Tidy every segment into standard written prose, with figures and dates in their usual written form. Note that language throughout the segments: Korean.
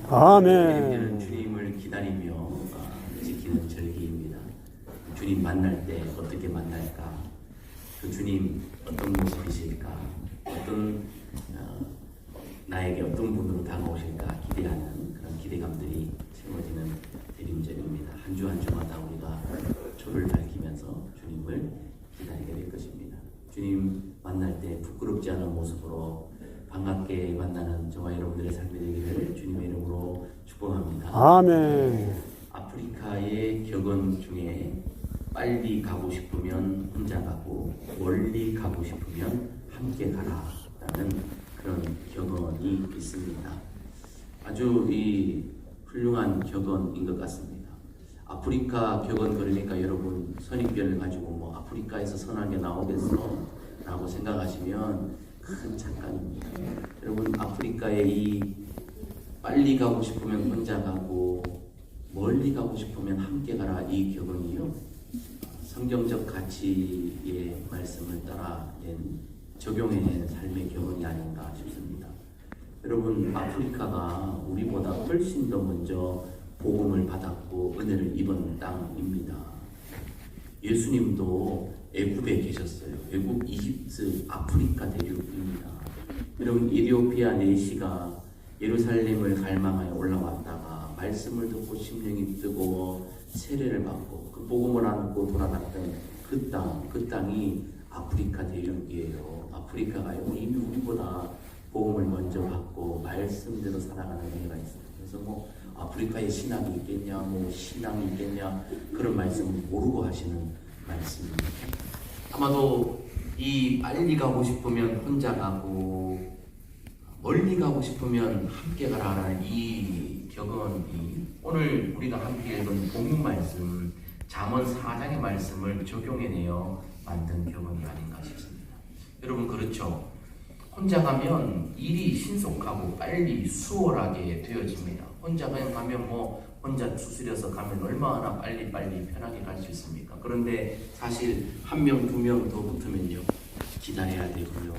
아멘. 주님을 기다리며 지키는 절기입니다. 주님 만날 때 어떻게 만날까? 그 주님 어떤 모습이실까? 나에게 어떤 분으로 다가오실까 기대하는 그런 기대감들이 채워지는 대림절입니다. 한 주 한 주마다 우리가 초를 밝히면서 주님을 기다리게 될 것입니다. 주님 만날 때 부끄럽지 않은 모습으로 반갑게 만나는 저와 여러분들의 삶이 되기를 주님의 이름으로 축복합니다. 아멘. 아프리카의 격언 중에 빨리 가고 싶으면 혼자 가고 멀리 가고 싶으면 함께 가라라는 그런 격언이 있습니다. 아주 훌륭한 격언인 것 같습니다. 아프리카 격언 그러니까 여러분 선입견을 가지고 아프리카에서 선하게 나오겠어 라고 생각하시면 큰 착각입니다. 여러분 아프리카에 빨리 가고 싶으면 혼자 가고 멀리 가고 싶으면 함께 가라 이 격언이요 성경적 가치의 말씀을 따라낸 적용해낸 삶의 격언이 아닌가 싶습니다. 여러분 아프리카가 우리보다 훨씬 더 먼저 복음을 받았고 은혜를 입은 땅입니다. 예수님도 애굽에 계셨어요. 애굽, 이집트, 아프리카 대륙입니다. 여러분 에티오피아 내시가 예루살렘을 갈망하여 올라왔다가 말씀을 듣고 심령이 뜨거워 세례를 받고 그 복음을 안고 돌아갔던 그 땅이 아프리카 대륙이에요. 아프리카가 이미 우리보다 복음을 먼저 받고 말씀대로 살아가는 은혜가 있어요. 그래서 아프리카에 신학이 있겠냐, 신앙이 있겠냐 그런 말씀을 모르고 하시는 말씀입니다. 아마도 빨리 가고 싶으면 혼자 가고 멀리 가고 싶으면 함께 가라라는 이 격언이 오늘 우리가 함께 읽은 본문 말씀 잠언 4장의 말씀을 적용해내어 만든 격언이 아닌가 싶습니다. 여러분 그렇죠? 혼자 가면 일이 신속하고 빨리 수월하게 되어집니다. 혼자 그냥 가면 혼자 추스려서 가면 얼마나 빨리빨리 편하게 갈 수 있습니까? 그런데 사실 한 명, 두 명 더 붙으면요, 기다려야 되고요.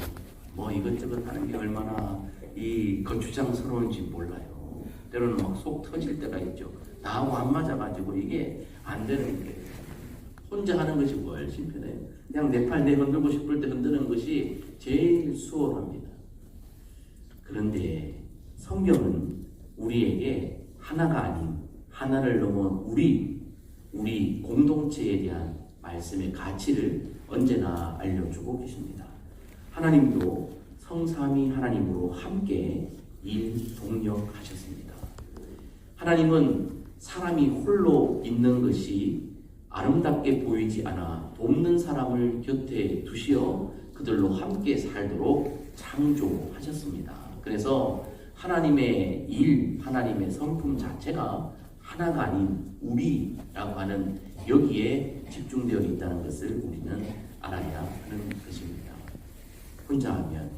뭐 이것저것 하는 게 얼마나 이 거추장스러운지 몰라요. 때로는 막 속 터질 때가 있죠. 나하고 안 맞아가지고 이게 안 되는 게 혼자 하는 것이 훨씬 편해요. 그냥 내 팔 내 흔들고 싶을 때 흔드는 것이 제일 수월합니다. 그런데 성경은 우리에게 하나가 아닌 하나를 넘은 우리 공동체에 대한 말씀의 가치를 언제나 알려주고 계십니다. 하나님도 성삼위 하나님으로 함께 동력하셨습니다. 하나님은 사람이 홀로 있는 것이 아름답게 보이지 않아 돕는 사람을 곁에 두시어 그들로 함께 살도록 창조하셨습니다. 그래서 하나님의 하나님의 성품 자체가 하나가 아닌 우리라고 하는 여기에 집중되어 있다는 것을 우리는 알아야 하는 것입니다. 혼자 하면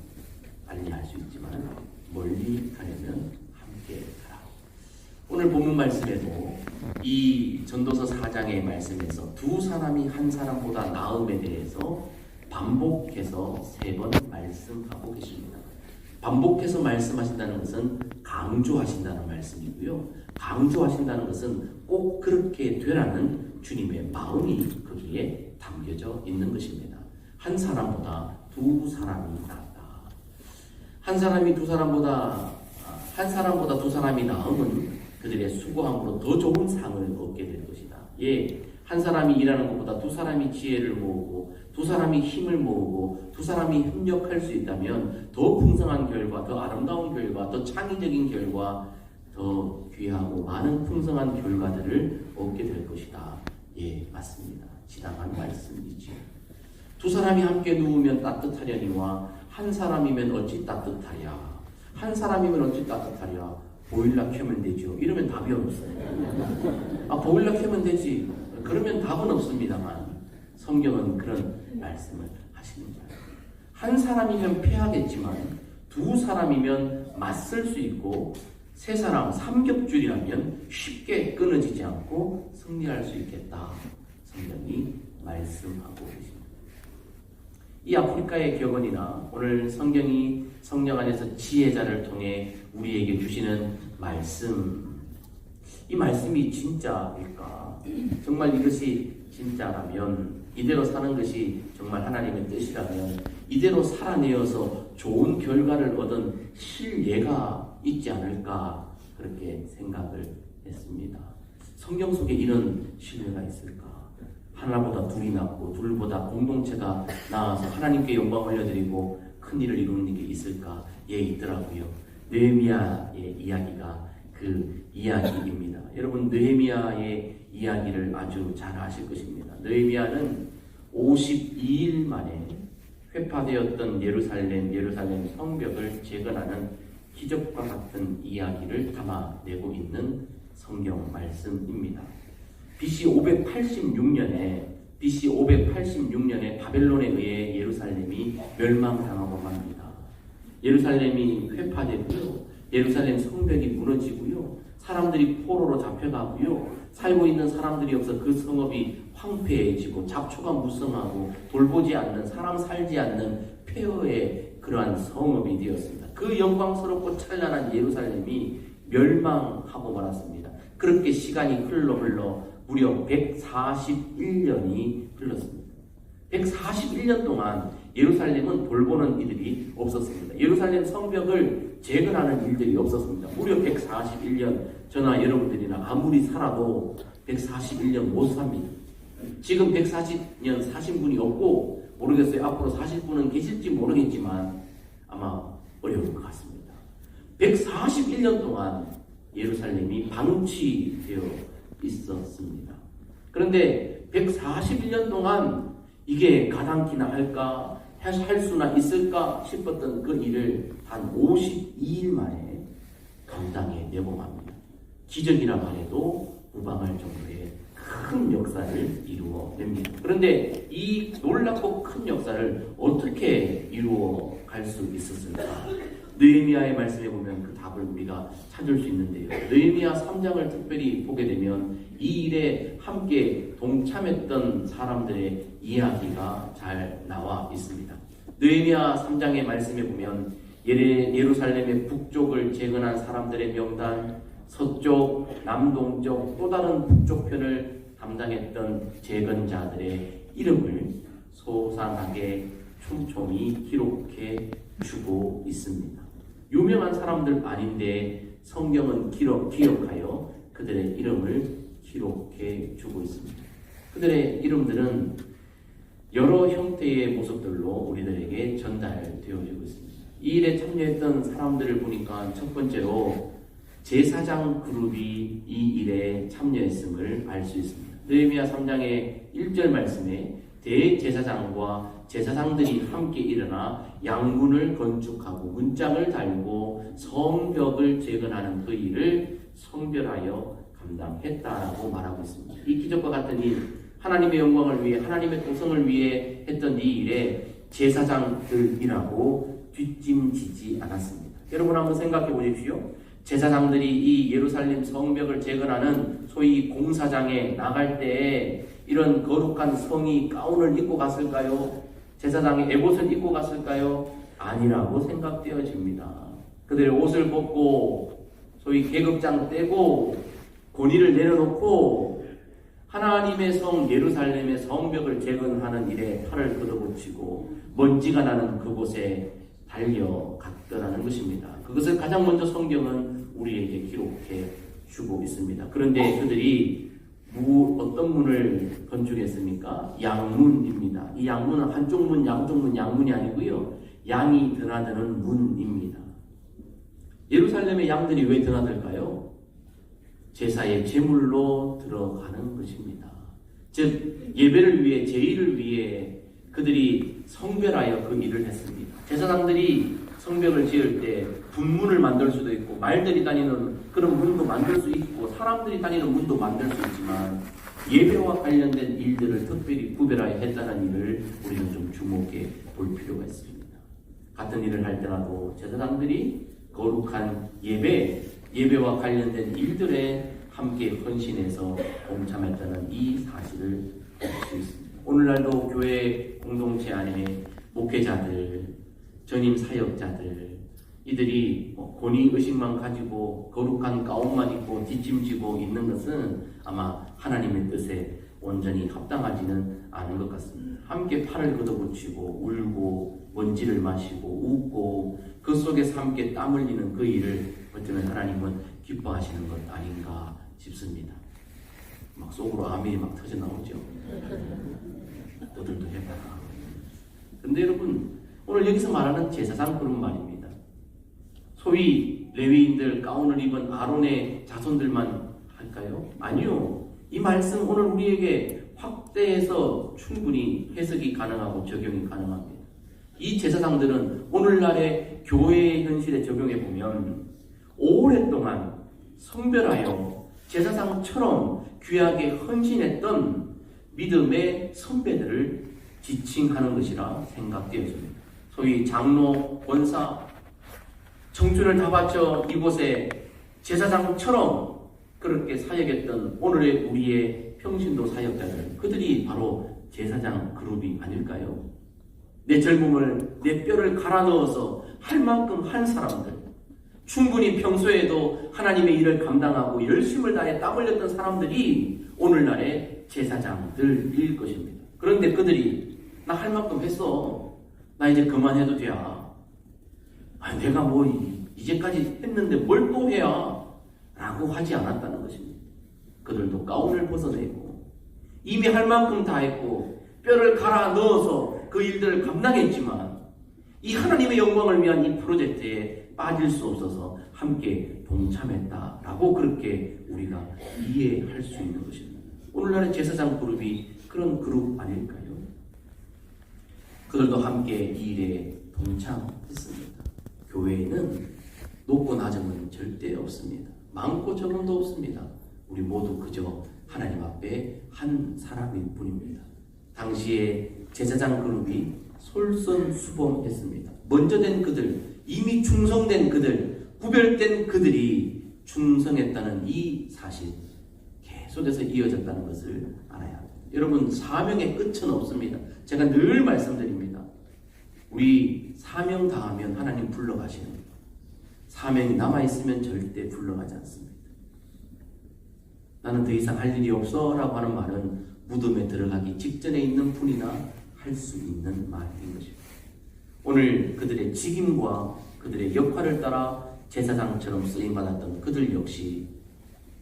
빨리 할 수 있지만 멀리 가려면 함께 가라. 오늘 본문 말씀에도 이 전도서 4장의 말씀에서 두 사람이 한 사람보다 나음에 대해서 반복해서 3번 말씀하고 계십니다. 반복해서 말씀하신다는 것은 강조하신다는 말씀이고요. 강조하신다는 것은 꼭 그렇게 되라는 주님의 마음이 거기에 담겨져 있는 것입니다. 한 사람보다 두 사람이 낫다. 한 사람보다 두 사람이 나음은 그들의 수고함으로 더 좋은 상을 얻게 될 것이다. 한 사람이 일하는 것보다 두 사람이 지혜를 모으고 두 사람이 힘을 모으고 두 사람이 협력할 수 있다면 더 풍성한 결과, 더 아름다운 결과, 더 창의적인 결과, 더 귀하고 많은 풍성한 결과들을 얻게 될 것이다. 맞습니다. 지당한 말씀이지요. 두 사람이 함께 누우면 따뜻하려니와 한 사람이면 어찌 따뜻하랴. 한 사람이면 어찌 따뜻하랴. 보일러 켜면 되죠. 이러면 답이 없어요. 보일러 켜면 되지. 그러면 답은 없습니다만 성경은 그런 말씀을 하시는 거예요. 한 사람이면 패하겠지만 두 사람이면 맞설 수 있고 세 사람 삼겹줄이라면 쉽게 끊어지지 않고 승리할 수 있겠다. 성경이 말씀하고 계십니다. 이 아프리카의 격언이나 오늘 성경이 성령 안에서 지혜자를 통해 우리에게 주시는 말씀, 이 말씀이 진짜일까? 정말 이것이 진짜라면, 이대로 사는 것이 정말 하나님의 뜻이라면 이대로 살아내어서 좋은 결과를 얻은 실예가 있지 않을까, 그렇게 생각을 했습니다. 성경 속에 이런 신뢰가 있을까? 하나보다 둘이 낫고 둘보다 공동체가 나아서 하나님께 영광 올려드리고 큰 일을 이루는 게 있을까? 있더라고요. 느헤미야의 이야기가 그 이야기입니다. 여러분, 느헤미야의 이야기를 아주 잘 아실 것입니다. 느헤미야는 52일 만에 회파되었던 예루살렘 성벽을 재건하는 기적과 같은 이야기를 담아내고 있는 성경 말씀입니다. BC 586년에 바벨론에 의해 예루살렘이 멸망당하고 맙니다. 예루살렘이 회파되고요. 예루살렘 성벽이 무너지고요. 사람들이 포로로 잡혀가고요. 살고 있는 사람들이 없어 그 성읍이 황폐해지고 잡초가 무성하고 돌보지 않는, 사람 살지 않는 폐허의 그러한 성읍이 되었습니다. 그 영광스럽고 찬란한 예루살렘이 멸망하고 말았습니다. 그렇게 시간이 흘러 무려 141년이 흘렀습니다. 141년 동안 예루살렘은 돌보는 이들이 없었습니다. 예루살렘 성벽을 재건하는 일들이 없었습니다. 무려 141년, 저나 여러분들이나 아무리 살아도 141년 못 삽니다. 지금 140년 사신 분이 없고, 모르겠어요. 앞으로 사실 분은 계실지 모르겠지만 아마 어려울 것 같습니다. 141년 동안 예루살렘이 방치되어 있었습니다. 그런데 141년 동안 이게 가당키나 할까, 할 수나 있을까 싶었던 그 일을 단 52일 만에 감당해내고 맙니다. 기적이라 해도 무방할 정도의 큰 역사를 이루어냅니다. 그런데 이 놀랍고 큰 역사를 어떻게 이루어 갈 수 있었을까? 느헤미야의 말씀에 보면 그 답을 우리가 찾을 수 있는데요. 느헤미야 3장을 특별히 보게 되면 이 일에 함께 동참했던 사람들의 이야기가 잘 나와 있습니다. 느헤미야 3장의 말씀에 보면 예루살렘의 북쪽을 재건한 사람들의 명단, 서쪽, 남동쪽, 또 다른 북쪽 편을 담당했던 재건자들의 이름을 소상하게 촘촘히 기록해 주고 있습니다. 유명한 사람들 아닌데 성경은 기억하여 그들의 이름을 기록해 주고 있습니다. 그들의 이름들은 여러 형태의 모습들로 우리들에게 전달되어지고 있습니다. 이 일에 참여했던 사람들을 보니까 첫 번째로 제사장 그룹이 이 일에 참여했음을 알 수 있습니다. 느헤미야 3장의 1절 말씀에 대제사장과 제사장들이 함께 일어나 양문을 건축하고 문짝을 달고 성벽을 재건하는 그 일을 성별하여 감당했다라고 말하고 있습니다. 이 기적과 같은 일, 하나님의 영광을 위해, 하나님의 도성을 위해 했던 이 일에 제사장들이라고 뒷짐지지 않았습니다. 여러분 한번 생각해 보십시오. 제사장들이 이 예루살렘 성벽을 재건하는 소위 공사장에 나갈 때 이런 거룩한 성의 가운을 입고 갔을까요? 제사장이 에봇을 입고 갔을까요? 아니라고 생각되어집니다. 그들의 옷을 벗고 소위 계급장 떼고 권위를 내려놓고 하나님의 성 예루살렘의 성벽을 재건하는 일에 팔을 걷어붙이고 먼지가 나는 그곳에 달려갔더라는 것입니다. 그것을 가장 먼저 성경은 우리에게 기록해 주고 있습니다. 그런데 그들이 어떤 문을 건축했습니까? 양문입니다. 이 양문은 한쪽 문, 양쪽 문, 양문이 아니고요. 양이 드나드는 문입니다. 예루살렘의 양들이 왜 드나들까요? 제사의 제물로 들어가는 것입니다. 즉 예배를 위해, 제의를 위해 그들이 성별하여 그 일을 했습니다. 제사장들이 성벽을 지을 때 분문을 만들 수도 있고 말들이 다니는 그런 문도 만들 수 있고 사람들이 다니는 문도 만들 수 있지만 예배와 관련된 일들을 특별히 구별하여 했다는 일을 우리는 좀 주목해 볼 필요가 있습니다. 같은 일을 할 때라도 제사장들이 거룩한 예배와 관련된 일들에 함께 헌신해서 동참했다는 이 사실을 알 수 있습니다. 오늘날도 교회 공동체 안에 목회자들, 전임 사역자들, 이들이 권위의식만 가지고 거룩한 가운만 입고 뒷짐지고 있는 것은 아마 하나님의 뜻에 온전히 합당하지는 않은 것 같습니다. 함께 팔을 걷어붙이고 울고 먼지를 마시고 웃고 그 속에서 함께 땀 흘리는 그 일을 어쩌면 하나님은 기뻐하시는 것 아닌가 싶습니다. 막 속으로 아멘이 막 터져 나오죠. 너들도 해봐라. 근데 여러분 오늘 여기서 말하는 제사장 그룹 말입니다. 소위 레위인들 가운을 입은 아론의 자손들만 할까요? 아니요. 이 말씀 오늘 우리에게 확대해서 충분히 해석이 가능하고 적용이 가능합니다. 이 제사장들은 오늘날의 교회의 현실에 적용해 보면 오랫동안 성별하여 제사장처럼 귀하게 헌신했던 믿음의 선배들을 지칭하는 것이라 생각되어집니다. 소위 장로, 권사, 청춘을 다 바쳐 이곳에 제사장처럼 그렇게 사역했던 오늘의 우리의 평신도 사역자들, 그들이 바로 제사장 그룹이 아닐까요? 내 젊음을, 내 뼈를 갈아 넣어서 할 만큼 한 사람들, 충분히 평소에도 하나님의 일을 감당하고 열심을 다해 땀 흘렸던 사람들이 오늘날의 제사장들일 것입니다. 그런데 그들이 나 할 만큼 했어. 나 이제 그만해도 돼야. 내가 뭐 이제까지 했는데 뭘 또 해야? 라고 하지 않았다는 것입니다. 그들도 가운을 벗어내고 이미 할 만큼 다 했고 뼈를 갈아 넣어서 그 일들을 감당했지만 이 하나님의 영광을 위한 이 프로젝트에 빠질 수 없어서 함께 동참했다라고 그렇게 우리가 이해할 수 있는 것입니다. 오늘날의 제사장 그룹이 그런 그룹 아닐까요? 그들도 함께 이 일에 동참했습니다. 교회에는 높고 낮음은 절대 없습니다. 많고 적음도 없습니다. 우리 모두 그저 하나님 앞에 한 사람일 뿐입니다. 당시에 제사장 그룹이 솔선수범했습니다. 먼저 된 그들, 이미 충성된 그들, 구별된 그들이 충성했다는 이 사실 계속해서 이어졌다는 것을 알아야 합니다. 여러분, 사명의 끝은 없습니다. 제가 늘 말씀드립니다. 우리 사명 다하면 하나님 불러가시는 거예요. 사명이 남아있으면 절대 불러가지 않습니다. 나는 더 이상 할 일이 없어 라고 하는 말은 무덤에 들어가기 직전에 있는 분이나 할 수 있는 말인 것입니다. 오늘 그들의 직임과 그들의 역할을 따라 제사장처럼 쓰임받았던 그들 역시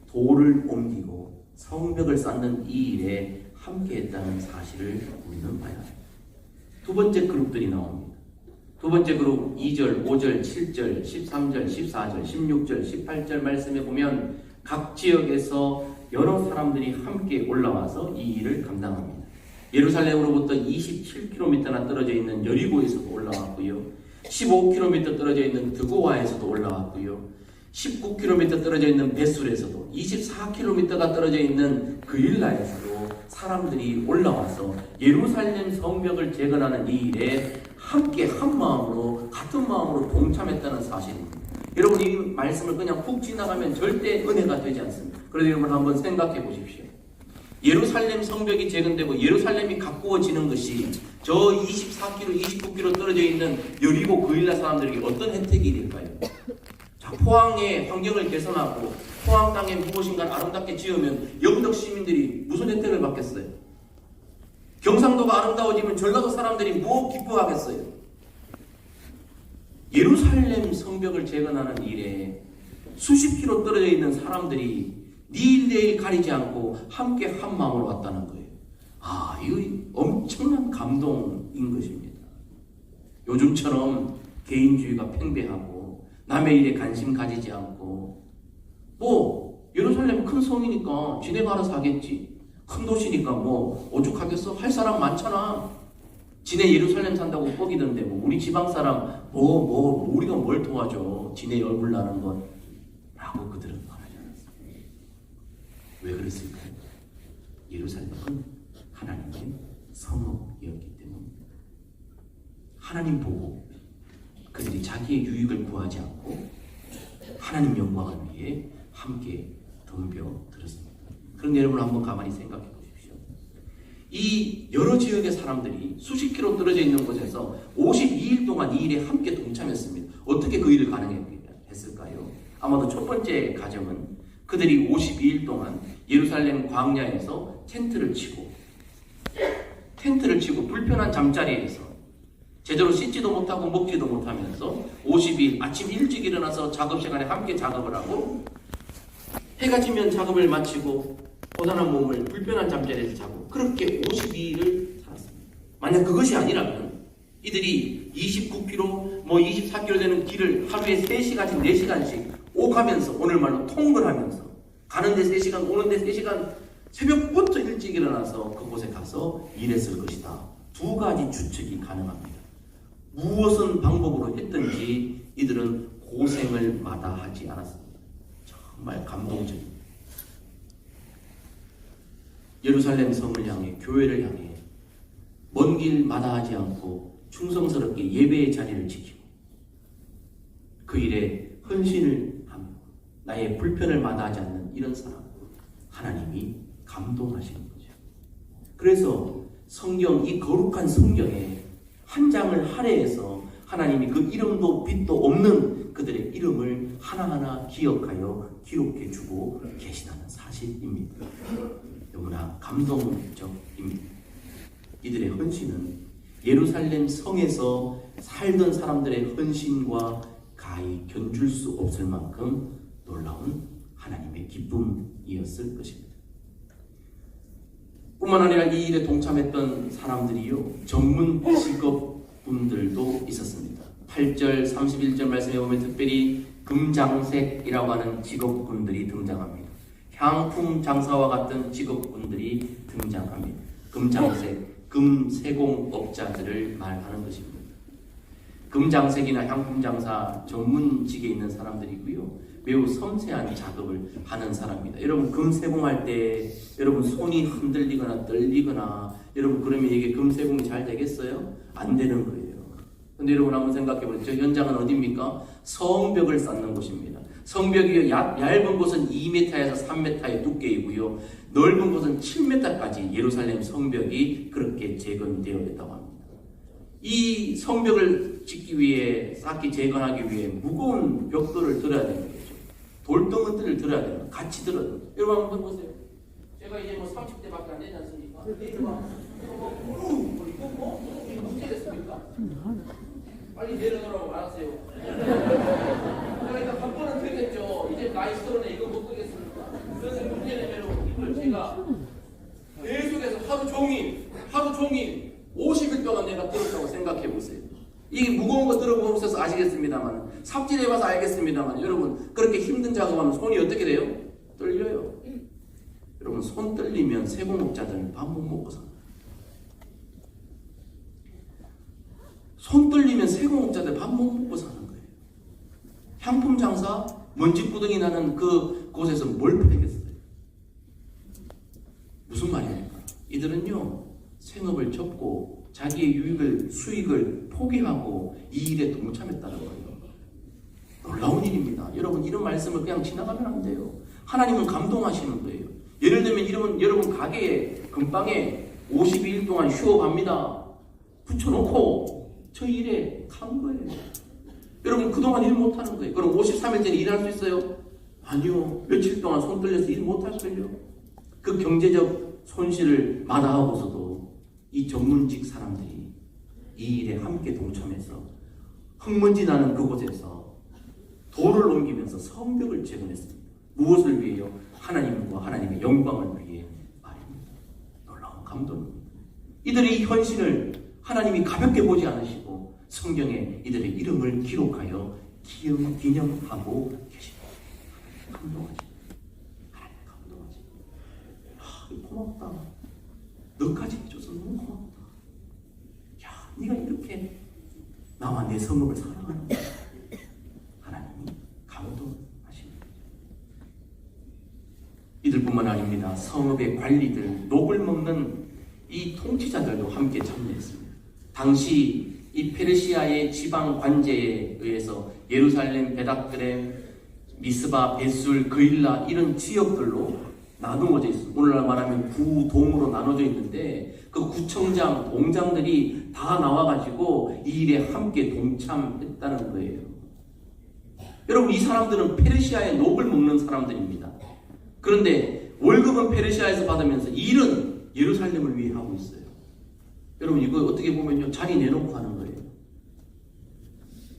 돌을 옮기고 성벽을 쌓는 이 일에 함께했다는 사실을 우리는 봐야 합니다. 두 번째 그룹들이 나옵니다. 두 번째 그룹 2절, 5절, 7절, 13절, 14절, 16절, 18절 말씀에 보면 각 지역에서 여러 사람들이 함께 올라와서 이 일을 감당합니다. 예루살렘으로부터 27km나 떨어져 있는 여리고에서도 올라왔고요. 15km 떨어져 있는 드고아에서도 올라왔고요. 19km 떨어져 있는 베술에서도, 24km가 떨어져 있는 그릴라에서도 사람들이 올라와서 예루살렘 성벽을 재건하는 이 일에 함께 한 마음으로, 같은 마음으로 동참했다는 사실입니다. 여러분, 이 말씀을 그냥 훅 지나가면 절대 은혜가 되지 않습니다. 그래서 여러분 한번 생각해 보십시오. 예루살렘 성벽이 재건되고 예루살렘이 가꾸어지는 것이 저 24km, 29km 떨어져 있는 여리고 그릴라 사람들에게 어떤 혜택이 될까요? 자, 포항의 환경을 개선하고 포항 땅에 무엇인가 아름답게 지으면 영덕 시민들이 무슨 혜택을 받겠어요? 경상도가 아름다워지면 전라도 사람들이 뭐 기뻐하겠어요? 예루살렘 성벽을 재건하는 일에 수십 킬로 떨어져 있는 사람들이 니 내일 가리지 않고 함께 한 마음으로 왔다는 거예요. 아, 이거 엄청난 감동인 것입니다. 요즘처럼 개인주의가 팽배하고 남의 일에 관심 가지지 않고, 뭐 예루살렘 큰 성이니까 지네가 알아서 하겠지, 큰 도시니까 뭐 오죽하겠어, 할 사람 많잖아, 지네 예루살렘 산다고 뻑이던데 뭐 우리 지방 사람 우리가 뭘 도와줘, 지네 얼굴 나는 것 라고 그들은 말하지 않았습니다. 왜 그랬을까요? 예루살렘은 하나님의 성읍이었기 때문입니다. 하나님 보고 그들이 자기의 유익을 구하지 않고 하나님 영광을 위해 함께 덤벼들었습니다. 그런데 여러분 한번 가만히 생각해 보십시오. 이 여러 지역의 사람들이 수십 킬로 떨어져 있는 곳에서 52일 동안 이 일에 함께 동참했습니다. 어떻게 그 일을 가능했을까요? 아마도 첫 번째 가정은 그들이 52일 동안 예루살렘 광야에서 텐트를 치고 불편한 잠자리에서 제대로 씻지도 못하고 먹지도 못하면서 52일 아침 일찍 일어나서 작업 시간에 함께 작업을 하고, 해가 지면 작업을 마치고 고단한 몸을 불편한 잠자리에서 자고, 그렇게 52일을 살았습니다. 만약 그것이 아니라면 이들이 29km, 24km 되는 길을 하루에 3시간씩 4시간씩 오가면서, 오늘 말로 통을 하면서, 가는데 3시간 오는데 3시간 새벽부터 일찍 일어나서 그곳에 가서 일했을 것이다. 두 가지 추측이 가능합니다. 무엇은 방법으로 했든지 이들은 고생을 마다하지 않았습니다. 정말 감동적입니다. 예루살렘 성을 향해, 교회를 향해 먼 길 마다하지 않고 충성스럽게 예배의 자리를 지키고 그 일에 헌신을 하며 나의 불편을 마다하지 않는 이런 사람, 하나님이 감동하시는 거죠. 그래서 성경, 이 거룩한 성경에 한 장을 할애해서 하나님이 그 이름도 빛도 없는 그들의 이름을 하나하나 기억하여 기록해주고 계시다는 사실입니다. 너무나 감동적입니다. 이들의 헌신은 예루살렘 성에서 살던 사람들의 헌신과 가히 견줄 수 없을 만큼 놀라운 하나님의 기쁨이었을 것입니다. 뿐만 아니라 이 일에 동참했던 사람들이요, 전문 직업분들도 있었습니다. 8절 31절 말씀에 보면 특별히 금장색이라고 하는 직업분들이 등장합니다. 향품 장사와 같은 직업분들이 등장합니다. 금장색, 금세공업자들을 말하는 것입니다. 금장색이나 향품 장사 전문직에 있는 사람들이고요, 매우 섬세한 작업을 하는 사람입니다. 여러분, 금세공할 때 여러분 손이 흔들리거나 떨리거나, 여러분 그러면 이게 금세공이 잘 되겠어요? 안 되는 거예요. 근데 여러분 한번 생각해보세요. 현장은 어디입니까? 성벽을 쌓는 곳입니다. 성벽이 얇은 곳은 2m에서 3m의 두께이고요. 넓은 곳은 7m까지 예루살렘 성벽이 그렇게 재건되어 있다고 합니다. 이 성벽을 짓기 위해, 쌓기 재건하기 위해 무거운 벽돌을 들어야 되는 거죠. 돌덩어리를 들어야 되는 거죠. 같이 들어야 돼요. 여러분 한번 보세요. 제가 이제 뭐 30대밖에 안 되지 않습니까? 이거 문제 됐습니까? 빨리 내려놓으라고 알았어요. 그러니까 한 번은 되겠죠. 이제 나이 서른에 이거 못 되겠습니까? 그래서 문제는 여러분, 이걸 제가 계속해서 하루 종일 50일 동안 내가 들었다고 생각해 보세요. 이게 무거운 거 들어보셔서 아시겠습니다만, 삽질해봐서 알겠습니다만, 여러분 그렇게 힘든 작업하면 손이 어떻게 돼요? 떨려요. 여러분 손 떨리면 세공업자들은 밥 못 먹고 살아요. 손 떨리면 세공업자들 밥 못 먹고 사는 거예요. 향품 장사, 먼지구덩이 나는 그곳에서 뭘 팔겠어요? 무슨 말입니까? 이들은요, 생업을 접고 자기의 수익을 포기하고 이 일에 동참했다는 거예요. 놀라운 일입니다. 여러분, 이런 말씀을 그냥 지나가면 안 돼요. 하나님은 감동하시는 거예요. 예를 들면 여러분 가게에 금방에 52일 동안 휴업합니다. 붙여놓고 저 일에 간 거예요. 여러분 그동안 일 못하는 거예요. 그럼 53일째는 일할 수 있어요? 아니요. 며칠 동안 손 떨려서 일 못할걸요. 그 경제적 손실을 마다하고서도 이 전문직 사람들이 이 일에 함께 동참해서 흙먼지 나는 그곳에서 돌을 옮기면서 성벽을 재건했습니다. 무엇을 위해요? 하나님과 하나님의 영광을 위해 말입니다. 놀라운 감동입니다. 이들의 이 헌신을 하나님이 가볍게 보지 않으시고 성경에 이들의 이름을 기록하여 기념하고 계십니다. 감동하십니다. 하나님 감동하십니다. 고맙다. 너까지 해줘서 너무 고맙다. 야, 네가 이렇게 나와 내 성읍을 사랑하는 거야. 하나님이 감동하십니다. 이들뿐만 아닙니다. 성읍의 관리들, 녹을 먹는 이 통치자들도 함께 참여했습니다. 당시 이 페르시아의 지방 관제에 의해서 예루살렘, 베닥그렘, 미스바, 베술, 그일라 이런 지역들로 나누어져 있습니다. 오늘날 말하면 구동으로 나눠져 있는데 그 구청장, 동장들이 다 나와가지고 이 일에 함께 동참했다는 거예요. 여러분 이 사람들은 페르시아의 녹을 먹는 사람들입니다. 그런데 월급은 페르시아에서 받으면서 일은 예루살렘을 위해 하고 있어요. 여러분 이거 어떻게 보면요, 자리 내놓고 하는 거예요.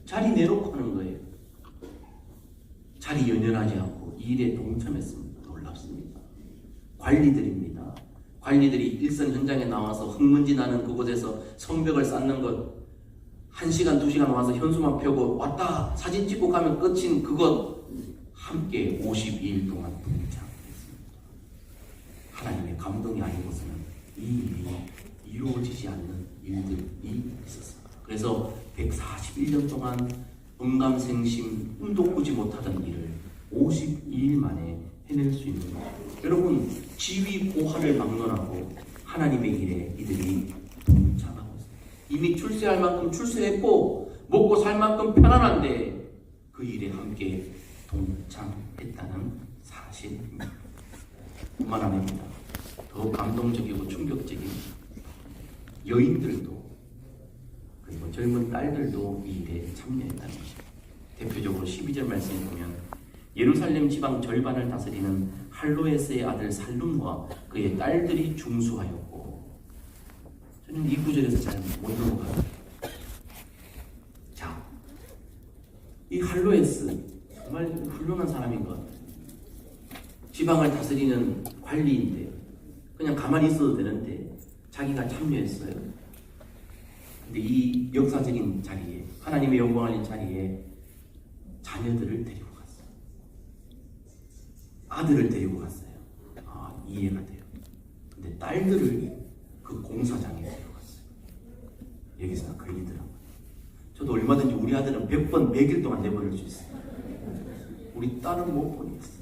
자리 내놓고 하는 거예요. 자리 연연하지 않고 이 일에 동참했습니다. 놀랍습니다. 관리들입니다. 관리들이 일선 현장에 나와서 흙먼지 나는 그곳에서 성벽을 쌓는 것 1시간, 2시간 와서 현수막 펴고 왔다 사진 찍고 가면 끝인 그것 함께 52일 동안 동참했습니다. 하나님의 감동이 아니고서는 이 일이 이루어지지 않는 일들이 있었습니다. 그래서 141년 동안 음감생심 꿈도 꾸지 못하던 일을 52일 만에 해낼 수 있는 것. 여러분 지위 고하를 막론하고 하나님의 일에 이들이 동참하고 있습니다. 이미 출세할 만큼 출세했고 먹고 살 만큼 편안한데 그 일에 함께 동참했다는 사실입니다. 뿐만 아닙니다. 더 감동적이고 충격적인 여인들도 그리고 젊은 딸들도 이 일에 참여했다는 것입니다. 대표적으로 12절 말씀에 보면 예루살렘 지방 절반을 다스리는 할로에스의 아들 살룸과 그의 딸들이 중수하였고, 저는 이 구절에서 잘 못 넘어가요. 자, 이 할로에스 정말 훌륭한 사람인 것 같아요. 지방을 다스리는 관리인데 그냥 가만히 있어도 되는데 자기가 참여했어요. 근데 이 역사적인 자리에 하나님의 영광을 낸 자리에 자녀들을 데리고 갔어요. 아들을 데리고 갔어요. 아, 이해가 돼요. 근데 딸들을 그 공사장에 데리고 갔어요. 여기서 걸리더라고요. 저도 얼마든지 우리 아들은 100번 100일 동안 내보낼 수 있어요. 우리 딸은 못 보내겠어요.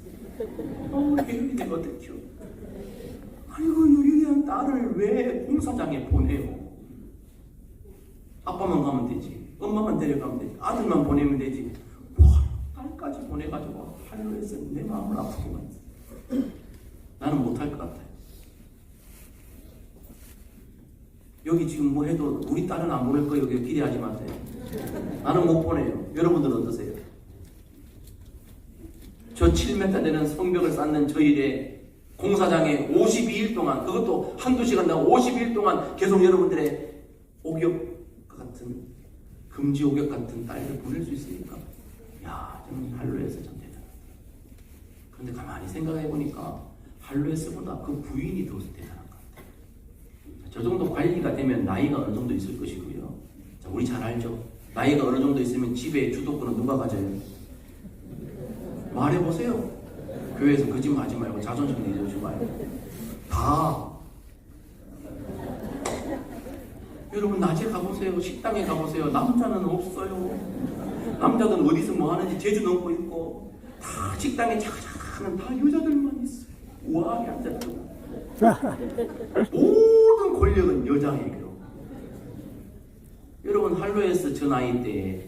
우리 애들이 내가 어떻게 키워? 아니 그 유리한 딸을 왜 공사장에 보내요? 아빠만 가면 되지. 엄마만 데려가면 되지. 아들만 보내면 되지. 와, 딸까지 보내가지고 할로에서 내 마음을 아프게 만들어. 나는 못할 것 같아요. 여기 지금 뭐 해도 우리 딸은 안 보낼 거예요. 여기 기대하지 마세요. 나는 못 보내요. 여러분들은 어떠세요? 저 7m 되는 성벽을 쌓는 저 일에 공사장에 52일 동안, 그것도 한두 시간 나고 52일 동안 계속 여러분들의 옥역 같은, 금지 옥역 같은 딸을 보낼 수 있으니까, 야, 저는 할로에서 참 대단하다. 그런데 가만히 생각해 보니까 할로에서보다 그 부인이 더 대단한 것 같아요. 저 정도 관리가 되면 나이가 어느 정도 있을 것이고요. 자, 우리 잘 알죠? 나이가 어느 정도 있으면 집에 주도권은 누가 가져요? 말해보세요. 교회에서 거짓말 하지 말고 자존심 내려주지 말고. 다. 여러분 낮에 가보세요. 식당에 가보세요. 남자는 없어요. 남자들은 어디서 뭐 하는지 제주 넘고 있고 다 식당에 자자는 다 여자들만 있어요. 우아하게 앉았죠. 모든 권력은 여자에게로. 여러분 할로에서 저 나이 때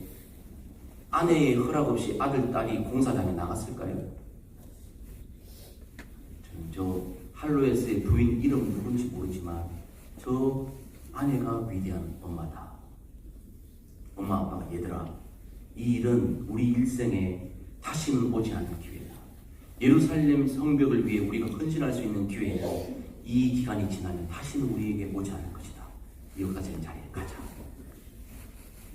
아내의 허락 없이 아들, 딸이 공사장에 나갔을까요? 저 할로에서의 부인 이름 누군지 모르지만 저 아내가 위대한 엄마다. 엄마 아빠가 얘들아, 이 일은 우리 일생에 다시는 오지 않을 기회다. 예루살렘 성벽을 위해 우리가 헌신할 수 있는 기회다. 이 기간이 지나면 다시는 우리에게 오지 않을 것이다. 여기까지는 자리에 가자.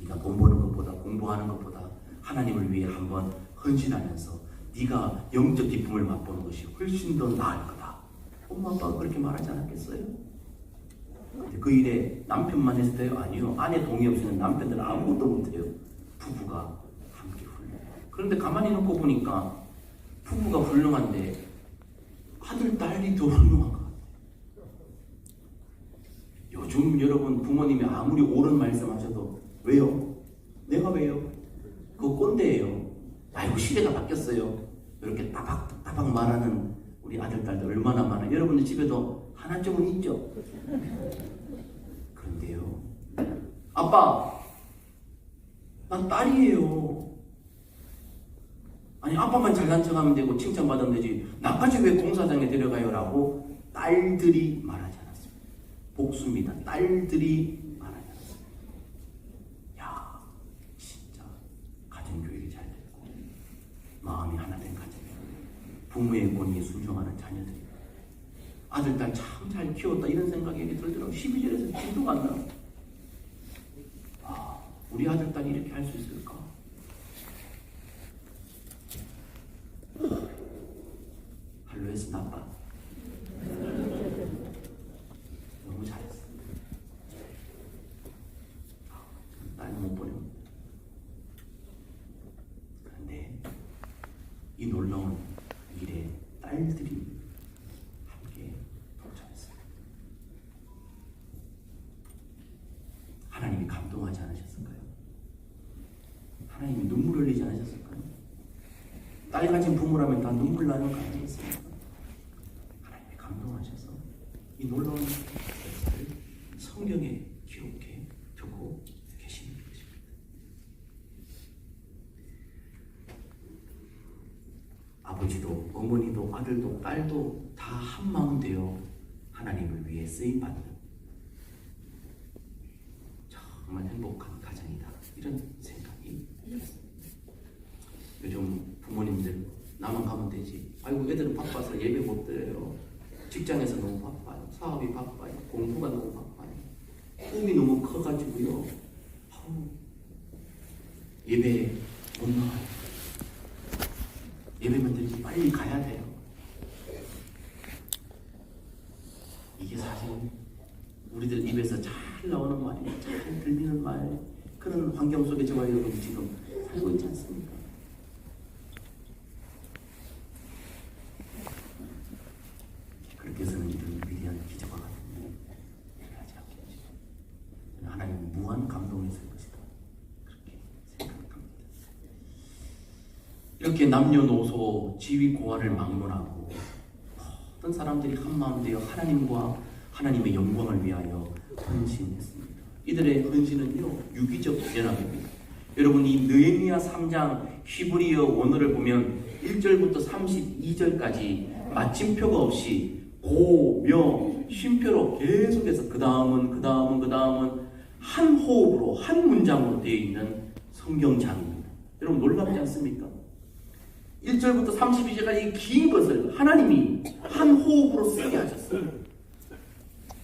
네가 돈 버는 것보다 공부하는 것보다 하나님을 위해 한번 헌신하면서 네가 영적 기쁨을 맛보는 것이 훨씬 더 나을 거다. 엄마 아빠가 그렇게 말하지 않았겠어요? 근데 그 일에 남편만 했을 때요? 아니요. 아내 동의 없이는 남편들은 아무것도 못해요. 부부가 함께 훌륭해요. 그런데 가만히 놓고 보니까 부부가 훌륭한데 아들, 딸이 더 훌륭한 것 같아요. 요즘 여러분 부모님이 아무리 옳은 말씀 하셔도 왜요? 내가 왜요? 그거 꼰대예요. 아이고 시대가 바뀌었어요. 이렇게 따박따박 말하는 우리 아들, 딸들 얼마나 많아요. 여러분들 집에도 하나쯤은 있죠? 그런데요, 아빠, 난 딸이에요. 아니 아빠만 잘난 척하면 되고 칭찬받으면 되지 나까지 왜 공사장에 데려가요? 라고 딸들이 말하지 않았습니다. 복수입니다. 딸들이 말하지 않았습니다. 야, 진짜 가정교육이 잘 됐고 마음이 하나 된 가정, 부모의 권위에 순종하는 자녀들이 아들, 딸 참 잘 키웠다 이런 생각이 들더라고요. 12절에서 진도가 안 나요. 아, 우리 아들, 딸이 이렇게 할 수 있을까? 할로에서 나빠. 너무 잘했어. 딸은 못 보내면. 그런데 이 놀라운 일에 딸들이 함께 동참했어요. 하나님이 감동하지 않으셨을까요? 하나님이 눈물 흘리지 않으셨을까요? 딸 가진 부모라면 다 눈물 나는 거 아니겠습니까? 하나님이 감동하셔서 이 놀라운 역사를 성경에 기록해 두고 계시는 것입니다. 아버지도 어머니도 아들도 딸도 다 한마음 되어 하나님을 위해 쓰임받는 정말 행복한 가정이다. 이런 생각이 들었습니다. 요즘 부모님들 나만 가면 되지. 아이고 애들은 바빠서 예배 못 드려요. 직장에서 너무 바빠요. 사업이 바빠요. 공부가 너무 바빠요. 꿈이 너무 커가지고요. 예배 못 나가요. 예배만 드리지 빨리 가야 돼요. 이게 사실 우리들 입에서 잘 나오는 말이에요. 잘 들리는 말. 그런 환경 속에 저와 여러분 지금 살고 있지 않습니까? 그렇게 해서는 이런 위대한 기적과 같은 일을 하지 않겠죠. 하나님은 무한 감동했을 것이다. 그렇게 생각합니다. 이렇게 남녀노소 지위 고하를 막론하고 모든 사람들이 한마음 되어 하나님과 하나님의 영광을 위하여 헌신했습니다. 이들의 헌신은요 유기적 연합입니다. 여러분 이 느헤미야 3장 히브리어 원어를 보면 1절부터 32절까지 마침표가 없이 고, 며, 쉼표로 계속해서 그 다음은 한 호흡으로 한 문장으로 되어 있는 성경장입니다. 여러분 놀랍지 않습니까? 1절부터 32절까지 이 긴 것을 하나님이 한 호흡으로 쓰게 하셨어요.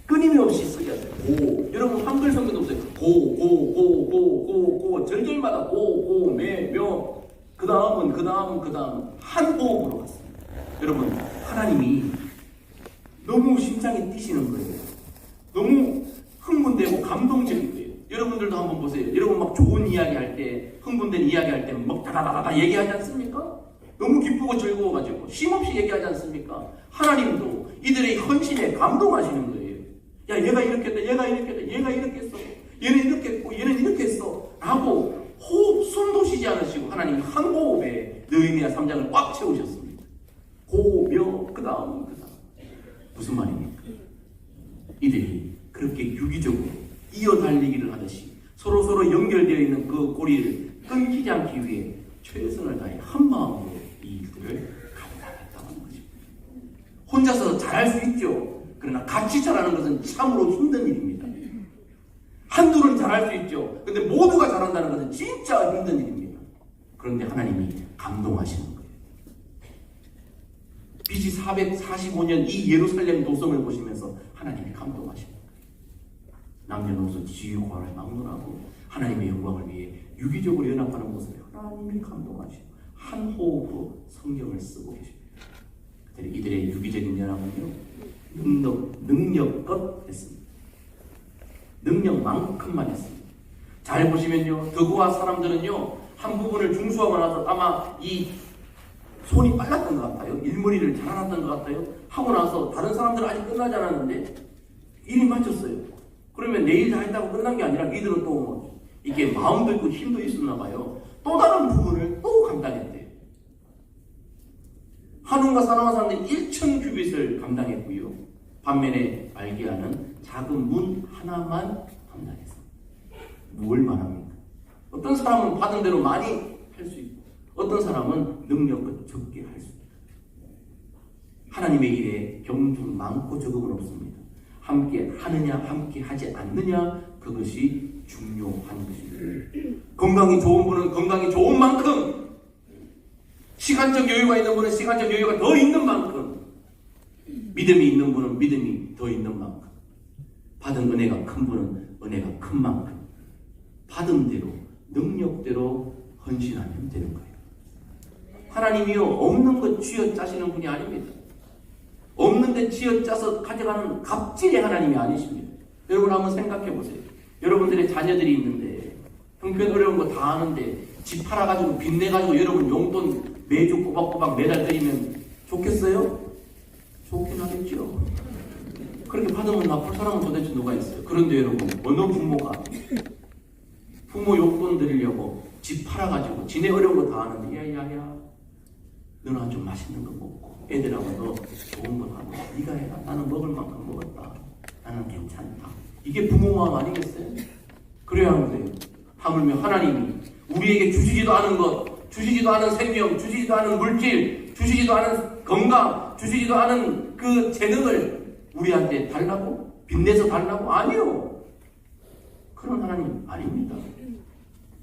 끊임없이 쓰게 하세요. 고. 여러분 한글 성경도 보세요. 고 절절마다 고, 매, 며. 그 다음은 한 호흡으로 갔습니다. 여러분 하나님이 너무 심장이 뛰시는 거예요. 너무 흥분되고 감동적인 거예요. 여러분들도 한번 보세요. 여러분 막 좋은 이야기 할 때, 흥분된 이야기 할 때 막 다다다다 얘기하지 않습니까? 너무 기쁘고 즐거워가지고 쉼없이 얘기하지 않습니까? 하나님도 이들의 헌신에 감동하시는 거예요. 야, 얘가 이렇게 했다, 얘가 이렇게 했어. 얘는 이렇게 했고, 얘는 이렇게 했어. 라고 호흡, 숨도 쉬지 않으시고 하나님이 한 호흡에 느헤미야 3장을 꽉 채우셨습니다. 고, 며, 그 다음. 무슨 말입니까? 이들이 그렇게 유기적으로 이어달리기를 하듯이 서로 연결되어 있는 그 고리를 끊기지 않기 위해 최선을 다해 한 마음으로 이 일들을 감당했다는 것입니다. 혼자서 잘할 수 있죠. 그러나 같이 잘하는 것은 참으로 힘든 일입니다. 한둘은 잘할 수 있죠. 근데 모두가 잘한다는 것은 진짜 힘든 일입니다. 그런데 하나님이 감동하시는 거예요. BC 445년 이 예루살렘 도성을 보시면서 하나님이 감동하십니다. 남녀노소 지휘관을 막론하고 하나님의 영광을 위해 유기적으로 연합하는 모습에 하나님이 감동하시고 한 호흡으로 성경을 쓰고 계십니다. 이들의 유기적인 연합은요 능력껏 했습니다. 능력만큼만 했습니다. 잘 보시면요 더구와 사람들은요 한 부분을 중수하고 나서 아마 이 손이 빨랐던 것 같아요. 일머리를 잘해놨던 것 같아요. 하고 나서 다른 사람들은 아직 끝나지 않았는데 일이 맞췄어요. 그러면 내일 다 했다고 끝난 게 아니라 이들은 또 이게 마음도 있고 힘도 있었나 봐요. 또 다른 부분을 또 감당했대요. 한움과 산화와 사람들이 1천 규빗을 감당했고요. 반면에 말기야는 작은 문 하나만 감당했습니다. 뭘 말합니까? 어떤 사람은 받은 대로 많이 할 수 있고 어떤 사람은 능력껏 적게 할 수 있다. 하나님의 일에 경중 많고 적음은 없습니다. 함께 하느냐 함께 하지 않느냐 그것이 중요한 것입니다. 건강이 좋은 분은 건강이 좋은 만큼 시간적 여유가 있는 분은 시간적 여유가 더 있는 만큼 믿음이 있는 분은 믿음이 더 있는 만큼 받은 은혜가 큰 분은 은혜가 큰 만큼 받은 대로 능력대로 헌신하면 되는 거예요. 하나님이요 없는 것 쥐어짜시는 분이 아닙니다. 없는데 쥐어짜서 가져가는 갑질의 하나님이 아니십니다. 여러분 한번 생각해 보세요. 여러분들의 자녀들이 있는데 형편 어려운 거 다 아는데 집 팔아가지고 빚내가지고 여러분 용돈 매주 꼬박꼬박 매달 드리면 좋겠어요? 좋긴 하겠죠. 그렇게 받으면 나쁠 사람은 도대체 누가 있어요? 그런데 여러분 어느 부모가 부모 용돈 드리려고 집 팔아가지고 지네 어려운 거 다 아는데 야야야 너나 좀 맛있는 거 먹고 애들하고 너 좋은 거 하고 네가 해라. 나는 먹을 만큼 먹었다. 나는 괜찮다. 이게 부모 마음 아니겠어요? 그래야 하는데 하물며 하나님이 우리에게 주시지도 않은 것, 주시지도 않은 생명, 주시지도 않은 물질, 주시지도 않은 건강, 주시지도 않은 그 재능을 우리한테 달라고? 빚내서 달라고? 아니요. 그런 하나님 아닙니다.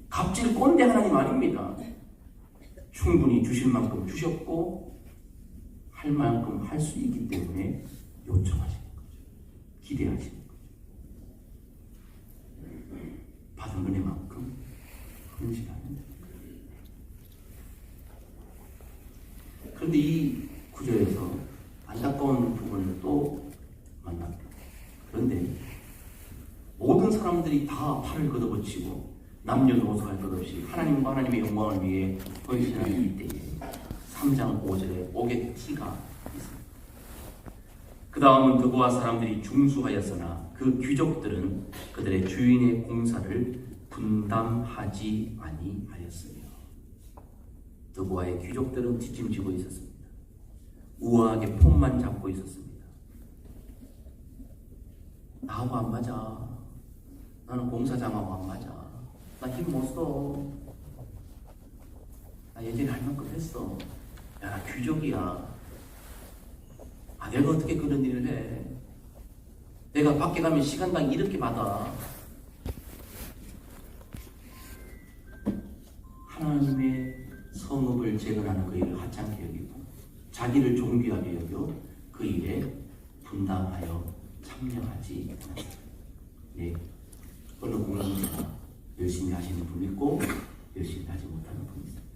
갑질 꼰대 하나님 아닙니다. 충분히 주실 만큼 주셨고 할 만큼 할 수 있기 때문에 요청하시는 거죠. 기대하시는 거죠. 받은 은혜만큼 헌신하는 거예요. 그런데 이 구절에서 안타까운 부분을 또 만납니다. 그런데 모든 사람들이 다 팔을 걷어붙이고 남녀노소 할 것 없이 하나님과 하나님의 영광을 위해 헌신하는 이때에 3장 5절에 옥의 티가 있습니다. 그 다음은 드보아 사람들이 중수하였으나 그 귀족들은 그들의 주인의 공사를 분담하지 아니하였으며 드보아의 귀족들은 뒷짐지고 있었습니다. 우아하게 폼만 잡고 있었습니다. 나하고 안 맞아. 나는 공사장하고 안 맞아. 나 힘 못 써. 나 예전에 할 만큼 했어. 야, 나 귀족이야. 아, 내가 어떻게 그런 일을 해? 내가 밖에 가면 시간당 이렇게 받아. 하나님의 성읍을 재건하는 그 일을 하찮게 여기고 자기를 존귀하게 여겨 그 일에 분담하여 참여하지 않았습니다. 네, 어느 공동체가 열심히 하시는 분 있고 열심히 하지 못하는 분이 있습니다.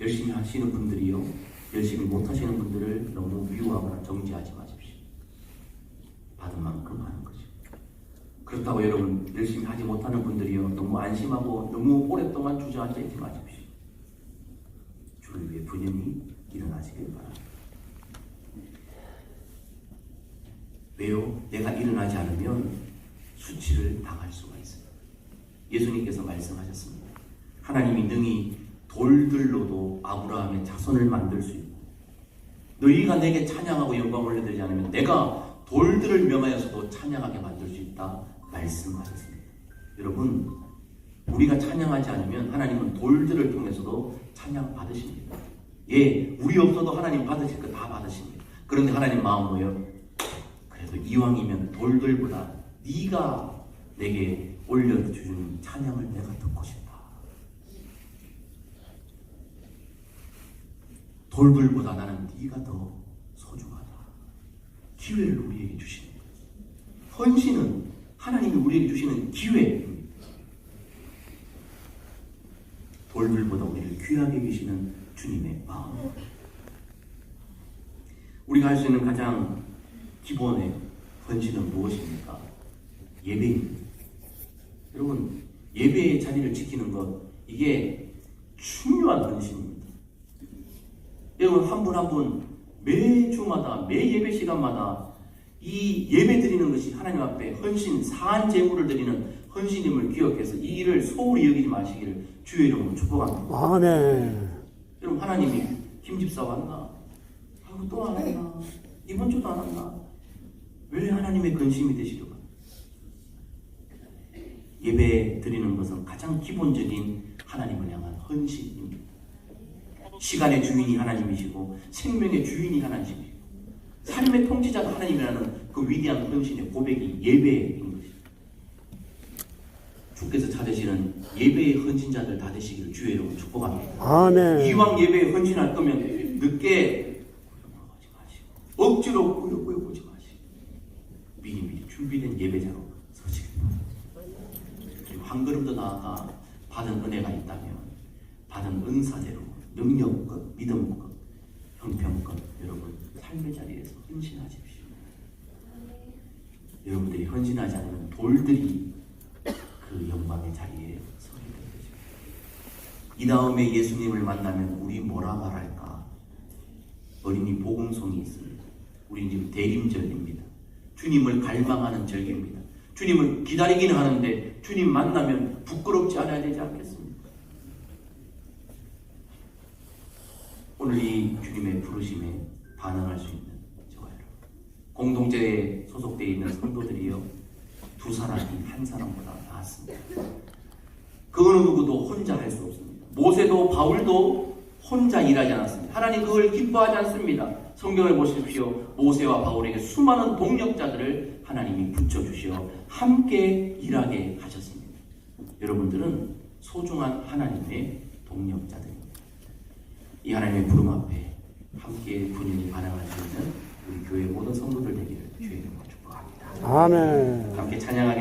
열심히 하시는 분들이요, 열심히 못하시는 분들을 너무 미워하거나 정죄하지 마십시오. 받은 만큼 하는 거죠. 그렇다고 여러분 열심히 하지 못하는 분들이요, 너무 안심하고 너무 오랫동안 주저앉아 있지 마십시오. 주를 위해 분연히 일어나시길 바랍니다. 왜요? 내가 일어나지 않으면 수치를 당할 수가 있어요. 예수님께서 말씀하셨습니다. 하나님이 능히 돌들로도 아브라함의 자손을 만들 수 있고 너희가 내게 찬양하고 영광을 올려드리지 않으면 내가 돌들을 명하여서도 찬양하게 만들 수 있다 말씀하셨습니다. 여러분, 우리가 찬양하지 않으면 하나님은 돌들을 통해서도 찬양 받으십니다. 예, 우리 없어도 하나님 받으실 거 다 받으십니다. 그런데 하나님 마음 뭐예요? 그래도 이왕이면 돌들보다 네가 내게 올려주는 찬양을 내가 듣고 싶다. 돌들보다 나는 네가 더 소중하다. 기회를 우리에게 주시는 거예요. 헌신은 하나님이 우리에게 주시는 기회입니다. 돌들보다 우리를 귀하게 계시는 주님의 마음. 우리가 할 수 있는 가장 기본의 헌신은 무엇입니까? 예배입니다. 여러분, 예배의 자리를 지키는 것, 이게 중요한 헌신입니다. 여러분, 한 분 한 분 매주마다 매 예배 시간마다 이 예배 드리는 것이 하나님 앞에 헌신, 사한 제물을 드리는 헌신임을 기억해서 이 일을 소홀히 여기지 마시기를 주의 이름으로 축복합니다. 아멘. 여러분, 하나님이 김집사 왔나? 아이고, 또 안 왔나? 이번 주도 안 왔나? 왜 하나님의 근심이 되시려고? 예배 드리는 것은 가장 기본적인 하나님을 향한 헌신입니다. 시간의 주인이 하나님이시고 생명의 주인이 하나님이시고 삶의 통치자가 하나님이라는 그 위대한 헌신의 고백이 예배인 것입니다. 주께서 찾으시는 예배의 헌신자들 다 되시기를 주의 이름으로 축복합니다. 아멘. 이왕 예배에 헌신할 거면 늦게 꾸역꾸역하지 마시고 억지로 꾸역꾸역하지 마시고 미리미리 준비된 예배자로 서시길 바랍니다. 그리고 한 걸음 더 나아가 받은 은혜가 있다면 받은 은사대로 능력껏, 믿음껏, 형편껏 여러분 삶의 자리에서 헌신하십시오. 여러분들이 헌신하지 않으면 돌들이 그 영광의 자리에 서게 될 것입니다. 이 다음에 예수님을 만나면 우리 뭐라 말할까? 어린이 복음송이 있습니다. 우리 지금 대림절입니다. 주님을 갈망하는 절기입니다. 주님을 기다리기는 하는데 주님 만나면 부끄럽지 않아야 되지 않겠습니까? 오늘 이 주님의 부르심에 반응할 수 있는 저와 여러분, 공동체에 소속되어 있는 성도들이요, 두 사람이 한 사람보다 낫습니다. 그 어느 누구도 혼자 할 수 없습니다. 모세도 바울도 혼자 일하지 않았습니다. 하나님 그걸 기뻐하지 않습니다. 성경을 보십시오. 모세와 바울에게 수많은 동력자들을 하나님이 붙여주시어 함께 일하게 하셨습니다. 여러분들은 소중한 하나님의 동력자들입니다. 이 하나님의 부름 앞에 함께 분연히 반응할 수 있는 우리 교회 모든 성도들 되기를 주의 이름으로 축복합니다. 아멘. 함께 찬양하게